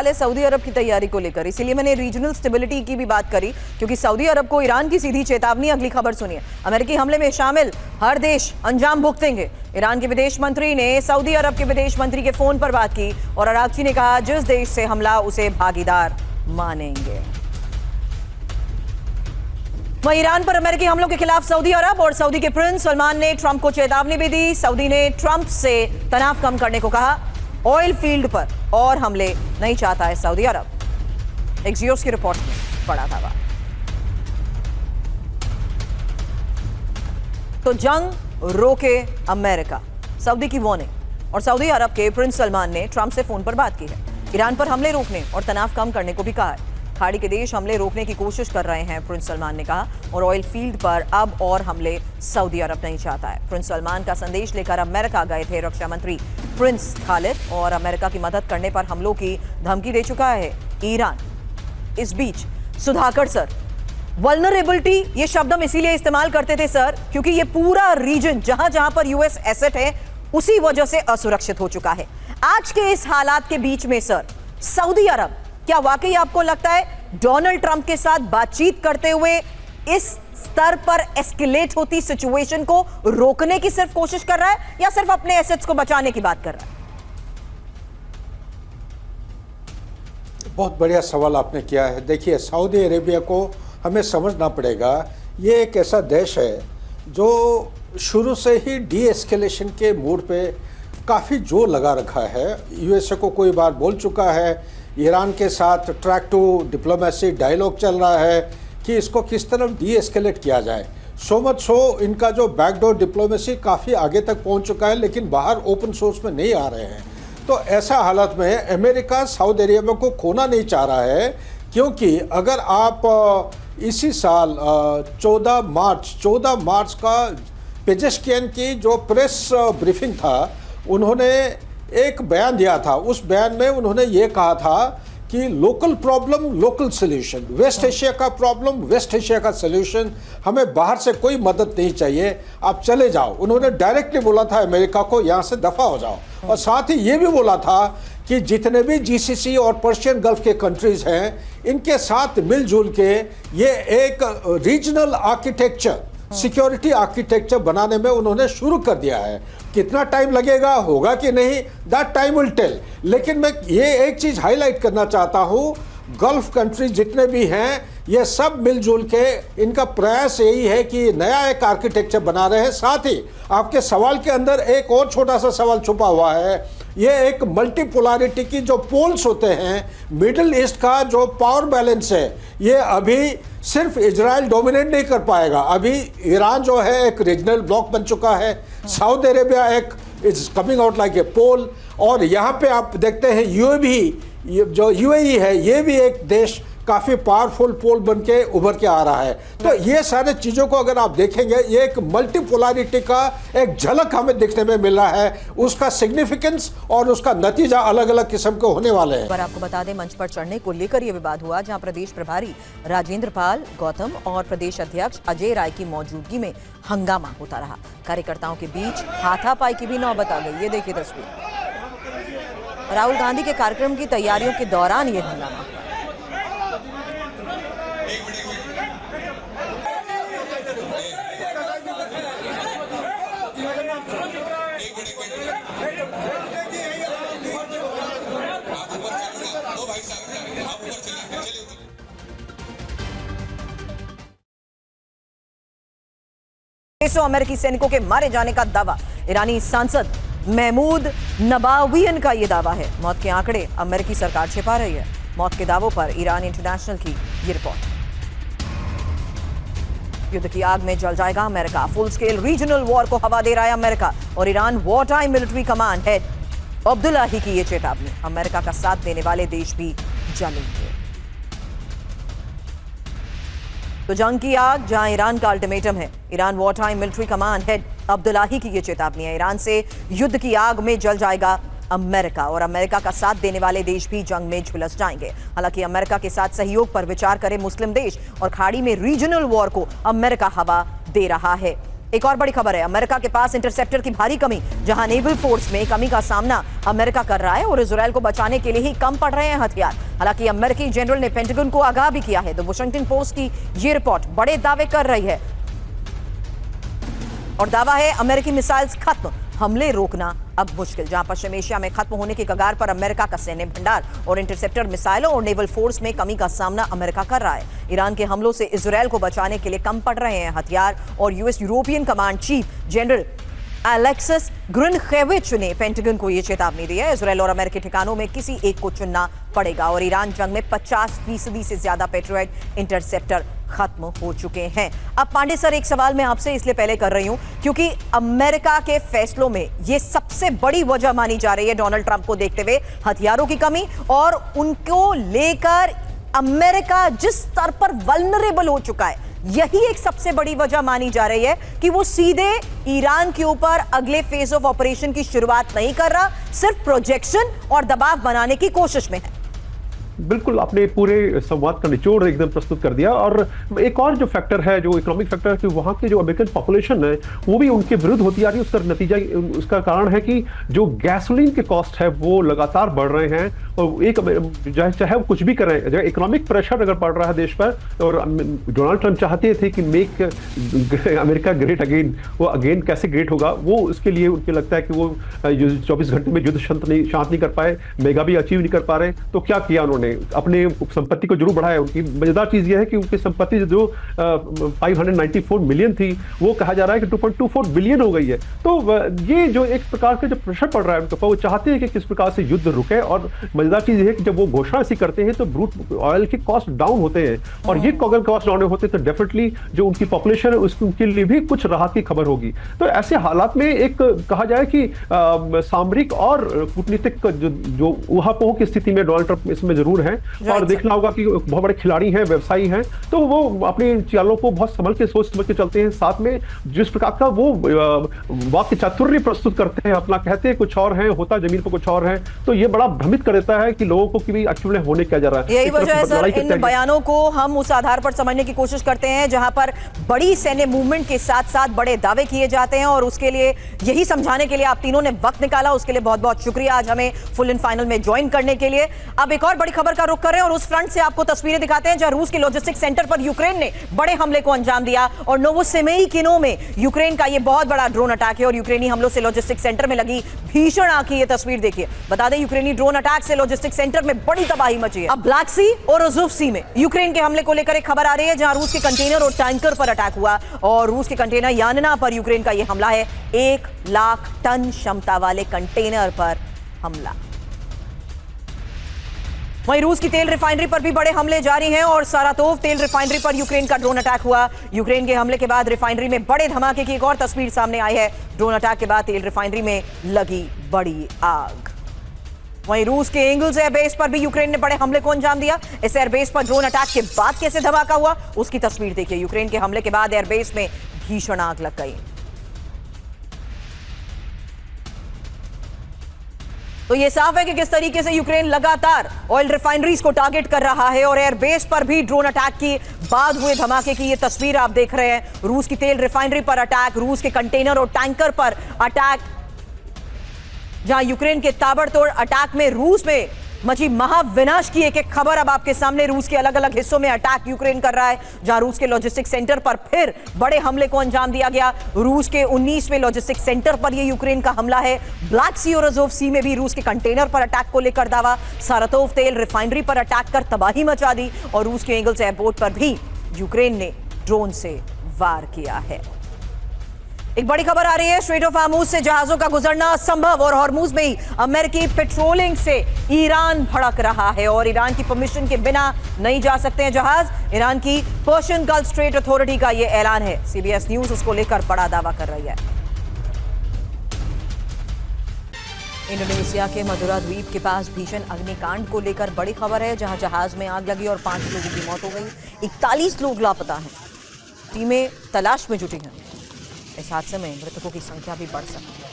वाले सऊदी अरब की तैयारी को लेकर, इसीलिए मैंने रीजनल स्टेबिलिटी की भी बात करी, क्योंकि सऊदी अरब को ईरान की सीधी चेतावनी। अगली खबर सुनिए। अमेरिकी हमले में शामिल हर देश अंजाम भुगतेंगे। ईरान के विदेश मंत्री ने सऊदी अरब के विदेश मंत्री के फोन पर बात की और अरागची ने कहा जिस देश से हमला उसे भागीदार मानेंगे। वहीं ईरान पर अमेरिकी हमलों के खिलाफ सऊदी अरब और सऊदी के प्रिंस सलमान ने ट्रंप को चेतावनी भी दी। सऊदी ने ट्रंप से तनाव कम करने को कहा। ऑयल फील्ड पर और हमले नहीं चाहता है सऊदी अरब। एक्सियोस की रिपोर्ट में बड़ा दावा। तो जंग रोके अमेरिका, सऊदी की वार्निंग। और सऊदी अरब के प्रिंस सलमान ने ट्रंप से फोन पर बात की है। ईरान पर हमले रोकने और तनाव कम करने को भी कहा है। खाड़ी के देश हमले रोकने की कोशिश कर रहे हैं, प्रिंस सलमान ने कहा। और ऑयल फील्ड पर अब और हमले सऊदी अरब नहीं चाहता है। प्रिंस सलमान का संदेश लेकर अमेरिका गए थे रक्षा मंत्री प्रिंस खालिद, और अमेरिका की मदद करने पर हमलों की धमकी दे चुका है ईरान। इस बीच सुधाकर सर, वल्नरेबिलिटी ये शब्द हम इसीलिए इस्तेमाल करते थे सर, क्योंकि ये पूरा रीजन जहां जहां पर यूएस एसेट है उसी वजह से असुरक्षित हो चुका है। आज के इस हालात के बीच में सर, सऊदी अरब क्या वाकई आपको लगता है डोनाल्ड ट्रंप के साथ बातचीत करते हुए इस स्तर पर एस्केलेट होती सिचुएशन को रोकने की सिर्फ कोशिश कर रहा है, या सिर्फ अपने एसेट्स को बचाने की बात कर रहा है? बहुत बढ़िया सवाल आपने किया है। देखिए, सऊदी अरेबिया को हमें समझना पड़ेगा, ये एक ऐसा देश है जो शुरू से ही डी एस्केलेशन के मूड पे काफ़ी जोर लगा रखा है। यूएसए को कोई बार बोल चुका है, ईरान के साथ ट्रैक टू डिप्लोमेसी डायलॉग चल रहा है कि इसको किस तरफ डी एस्केलेट किया जाए। सो मच सो इनका जो बैकडोर डिप्लोमेसी काफ़ी आगे तक पहुंच चुका है, लेकिन बाहर ओपन सोर्स में नहीं आ रहे हैं। तो ऐसा हालत में अमेरिका सऊदी अरेबिया को खोना नहीं चाह रहा है, क्योंकि अगर आप इसी साल 14 मार्च का पेजेश्कियन की जो प्रेस ब्रीफिंग था, उन्होंने एक बयान दिया था। उस बयान में उन्होंने ये कहा था कि local problem local solution, West Asia का प्रॉब्लम वेस्ट एशिया का सोल्यूशन, हमें बाहर से कोई मदद नहीं चाहिए, आप चले जाओ। उन्होंने डायरेक्टली बोला था अमेरिका को, यहाँ से दफा हो जाओ। और साथ ही ये भी बोला था कि जितने भी जीसीसी और पर्शियन गल्फ के कंट्रीज हैं, इनके साथ मिलजुल के ये एक रीजनल आर्किटेक्चर, सिक्योरिटी आर्किटेक्चर बनाने में उन्होंने शुरू कर दिया है। कितना टाइम लगेगा, होगा कि नहीं, दैट टाइम विल टेल। लेकिन मैं ये एक चीज़ हाईलाइट करना चाहता हूँ, गल्फ कंट्रीज जितने भी हैं, ये सब मिलजुल के इनका प्रयास यही है कि नया एक आर्किटेक्चर बना रहे हैं। साथ ही आपके सवाल के अंदर एक और छोटा सा सवाल छुपा हुआ है। ये एक मल्टीपोलैरिटी की जो पोल्स होते हैं, मिडिल ईस्ट का जो पावर बैलेंस है, ये अभी सिर्फ इजराइल डोमिनेट नहीं कर पाएगा। अभी ईरान जो है एक रीजनल ब्लॉक बन चुका है, सऊदी अरेबिया एक is coming out like a pole, और यहाँ पे आप देखते हैं जो यूएई है, ये भी एक देश काफ़ी पावरफुल पोल बन के उभर के आ रहा है। तो ये सारे चीज़ों को अगर आप देखेंगे, ये एक मल्टीपोलैरिटी का एक झलक हमें देखने में मिल रहा है। उसका सिग्निफिकेंस और उसका नतीजा अलग अलग किस्म के होने वाले हैं। पर आपको बता दें, मंच पर चढ़ने को लेकर यह विवाद हुआ, जहां प्रदेश प्रभारी राजेंद्र पाल गौतम और प्रदेश अध्यक्ष अजय राय की मौजूदगी में हंगामा होता रहा। कार्यकर्ताओं के बीच हाथापाई की भी नौबत आ गई। ये देखिए तस्वीर। राहुल गांधी के कार्यक्रम की तैयारियों के दौरान ये हंगामा। अमेरिकी सैनिकों के मारे जाने का दावा। ईरानी सांसद महमूद नबावियन का यह दावा है। मौत के आंकड़े अमेरिकी सरकार छिपा रही है। मौत के दावों पर ईरान इंटरनेशनल की ये रिपोर्ट। युद्ध की आग में जल जाएगा America. Full scale regional war को हवा दे रहा है अमेरिका। और Iran war time military command head Abdullahi की ये चेतावनी। अमेरिका का साथ देने वाले देश भी जलेंगे। तो जंग की आग जहां ईरान का अल्टीमेटम है, Iran war time military command head Abdullahi की ये चेतावनी है। ईरान से युद्ध की आग में जल जाएगा अमेरिका, और अमेरिका का साथ देने वाले देश भी जंग में झुलस जाएंगे। हालांकि अमेरिका के साथ सहयोग पर विचार करे मुस्लिम देश, और खाड़ी में रीजनल वॉर को अमेरिका हवा दे रहा है। एक और बड़ी खबर है, अमेरिका के पास इंटरसेप्टर की भारी कमी, जहां नेवल फोर्स में कमी का सामना अमेरिका कर रहा है और इजरायल को बचाने के लिए ही कम पड़ रहे हैं हथियार। हालांकि अमेरिकी जनरल ने पेंटागन को आगाह भी किया है। द वॉशिंगटन पोस्ट की ये रिपोर्ट बड़े दावे कर रही है और दावा है अमेरिकी मिसाइल्स खत्म, हमले रोकना अब मुश्किल। जहां पश्चिम एशिया में खत्म होने की कगार पर अमेरिका का सैन्य भंडार और इंटरसेप्टर मिसाइलों और नेवल फोर्स में कमी का सामना अमेरिका कर रहा है। ईरान के हमलों से इजरायल को बचाने के लिए कम पड़ रहे हैं हथियार और US European command chief general Alexis Grynkewich ने पेंटागन को यह चेतावनी दी है, इजरायल और अमेरिकी ठिकानों में किसी एक को चुनना पड़ेगा और ईरान जंग में 50% से ज्यादा पेट्रियट इंटरसेप्टर खत्म हो चुके हैं। अब पांडे सर, एक सवाल मैं आपसे इसलिए पहले कर रही हूं क्योंकि अमेरिका के फैसलों में यह सबसे बड़ी वजह मानी जा रही है डोनाल्ड ट्रंप को देखते हुए हथियारों की कमी, और उनको लेकर अमेरिका जिस स्तर पर वल्नरेबल हो चुका है, यही एक सबसे बड़ी वजह मानी जा रही है कि वो सीधे ईरान के ऊपर अगले फेज ऑफ ऑपरेशन की शुरुआत नहीं कर रहा, सिर्फ प्रोजेक्शन और दबाव बनाने की कोशिश में है। बिल्कुल, आपने पूरे संवाद का निचोड़ एकदम प्रस्तुत कर दिया। और एक और जो फैक्टर है, जो इकोनॉमिक फैक्टर है, कि वहाँ के जो अमेरिकन पॉपुलेशन है वो भी उनके विरुद्ध होती आ रही है। उसका नतीजा, उसका कारण है कि जो गैसोलीन के कॉस्ट है वो लगातार बढ़ रहे हैं और एक चाहे वो कुछ भी करें, इकोनॉमिक प्रेशर अगर पड़ रहा है देश पर, और डोनाल्ड ट्रंप चाहते थे कि मेक अमेरिका ग्रेट अगेन, वो अगेन कैसे ग्रेट होगा, वो उसके लिए उनको लगता है कि वो 24 घंटे में युद्ध शांत नहीं कर पाए, मेगा भी अचीव नहीं कर पा रहे, तो क्या किया उन्होंने, अपने संपत्ति को जरूर बढ़ाया। उनकी मजेदार चीज यह है कि उनकी संपत्ति जो 594 मिलियन थी वो कहा जा रहा है कि 2.24 बिलियन हो गई है। तो ये जो एक प्रकार का जो प्रेशर पड़ रहा है उनके ऊपर, वो चाहते हैं कि किस प्रकार से युद्ध रुके। और मजेदार चीज है कि जब वो घोषणा ऐसी करते हैं तो ब्रूट ऑयल के कॉस्ट डाउन होते हैं, और ये अगर कॉस्ट डाउन होते हैं तो डेफिनेटली जो उनकी पॉपुलेशन है उसके लिए भी कुछ राहत की खबर होगी। तो ऐसे हालात में एक कहा जाए कि सामरिक और कूटनीतिक जो ऊहापोह की स्थिति में डोनाल्ड ट्रंप इसमें जरूर है। और देखना होगा कि बहुत बड़े खिलाड़ी हैं, व्यवसायी हैं, तो वो अपनी चालों को बहुत संभल के सोच समझ के चलते हैं। साथ में जिस प्रकार का वो वाक्य चातुर्य प्रस्तुत करते हैं, अपना कहते हैं कुछ और है, होता जमीन पर कुछ और है, तो ये बड़ा भ्रमित कर देता है कि लोगों को कि एक्चुअली होने क्या जा रहा है। यही वजह है सर, इन बयानों को हम उस आधार पर समझने की कोशिश करते हैं जहां पर बड़ी सैन्य मूवमेंट के साथ साथ बड़े दावे किए जाते हैं, और उसके लिए यही समझाने के लिए आप तीनों ने वक्त निकाला, उसके लिए बहुत बहुत शुक्रिया आज हमें फुल एंड फाइनल में ज्वाइन करने के लिए। अब एक और बड़ी खबर का रुख कर रहे हैं और उस फ्रंट से आपको तस्वीरें दिखाते हैं जहां रूस के लॉजिस्टिक सेंटर पर यूक्रेन ने बड़े हमले को अंजाम दिया, और नोवोसिमेइकिनो में यूक्रेन का यह बहुत बड़ा ड्रोन अटैक है और यूक्रेनी हमलों से लॉजिस्टिक सेंटर में लगी भीषण आग की ये तस्वीर देखिए। बता दें, यूक्रेनी ड्रोन अटैक से लॉजिस्टिक सेंटर में बड़ी तबाही मची है। अब ब्लैक सी और अज़ोव सी में यूक्रेन के हमले को लेकर एक खबर आ रही है जहां रूस के कंटेनर और टैंकर पर अटैक हुआ, और रूस के कंटेनर यानना पर यूक्रेन का यह हमला है। 1 लाख टन क्षमता वाले कंटेनर पर हमला। वहीं रूस की तेल रिफाइनरी पर भी बड़े हमले जारी हैं और सारातोव तेल रिफाइनरी पर यूक्रेन का ड्रोन अटैक हुआ। यूक्रेन के हमले के बाद रिफाइनरी में बड़े धमाके की एक और तस्वीर सामने आई है। ड्रोन अटैक के बाद तेल रिफाइनरी में लगी बड़ी आग। वहीं रूस के एंगल्स एयरबेस पर भी यूक्रेन ने बड़े हमले को अंजाम दिया। इस एयरबेस पर ड्रोन अटैक के बाद कैसे धमाका हुआ, उसकी तस्वीर देखिए। यूक्रेन के हमले के बाद एयरबेस में भीषण आग लग गई। तो यह साफ है कि किस तरीके से यूक्रेन लगातार ऑयल रिफाइनरीज को टारगेट कर रहा है, और एयरबेस पर भी ड्रोन अटैक के बाद हुए धमाके की यह तस्वीर आप देख रहे हैं। रूस की तेल रिफाइनरी पर अटैक, रूस के कंटेनर और टैंकर पर अटैक, जहां यूक्रेन के ताबड़तोड़ अटैक में रूस में मची महाविनाश की एक एक खबर अब आपके सामने। रूस के अलग अलग हिस्सों में अटैक यूक्रेन कर रहा है, जहां रूस के लॉजिस्टिक सेंटर पर फिर बड़े हमले को अंजाम दिया गया। रूस के 19वें लॉजिस्टिक सेंटर पर यह यूक्रेन का हमला है। ब्लैक सी और अज़ोव सी में भी रूस के कंटेनर पर अटैक को लेकर दावा। सारातोव तेल रिफाइनरी पर अटैक कर तबाही मचा दी, और रूस के एंगल्स एयरपोर्ट पर भी यूक्रेन ने ड्रोन से वार किया है। एक बड़ी खबर आ रही है, स्ट्रेट ऑफ हॉर्मुज से जहाजों का गुजरना असंभव, और हॉर्मुज में ही अमेरिकी पेट्रोलिंग से ईरान भड़क रहा है, और ईरान की परमिशन के बिना नहीं जा सकते हैं जहाज। ईरान की पर्शियन गल्फ स्ट्रेट अथॉरिटी का यह ऐलान है। सीबीएस न्यूज उसको लेकर बड़ा दावा कर रही है। इंडोनेशिया के मदुरा द्वीप के पास भीषण अग्निकांड को लेकर बड़ी खबर है, जहां जहाज में आग लगी और 5 लोगों की मौत हो गई। 41 लोग लापता हैं, टीमें तलाश में जुटी हैं। इस हादसे में मृतकों की संख्या भी बढ़ सकती है।